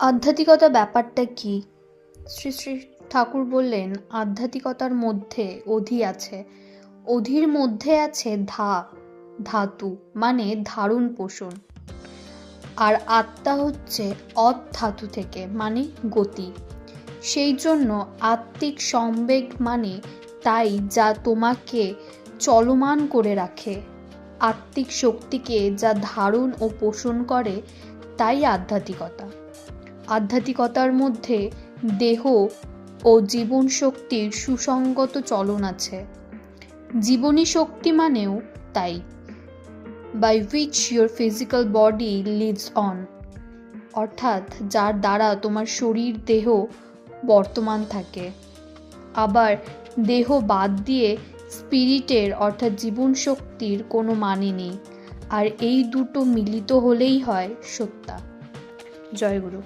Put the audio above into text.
আধ্যাত্মিকতা ব্যাপারটা কি? শ্রী শ্রী ঠাকুর বললেন, আধ্যাত্মিকতার মধ্যে অধি আছে। অধির মধ্যে আছে ধাতু, মানে ধারণ পোষণ। আর আত্মা হচ্ছে ধাতু থেকে, মানে গতি। সেই জন্য আত্মিক সংবেগ মানে তাই যা তোমাকে চলমান করে রাখে, আত্মিক শক্তিকে যা ধারণ ও পোষণ করে, তাই আধ্যাত্মিকতা। আধ্যাত্মিকতার মধ্যে দেহ ও জীবন শক্তির সুসংগত চলন আছে। জীবনী শক্তি মানেও তাই, by which your physical body lives on, অর্থাৎ যার দ্বারা তোমার শরীর দেহ বর্তমান থাকে। আবার দেহ বাদ দিয়ে স্পিরিটের অর্থাৎ জীবন শক্তির কোনো মানে নেই। আর এই দুটো মিলিত হলেই হয় সত্তা। জয় গুরু।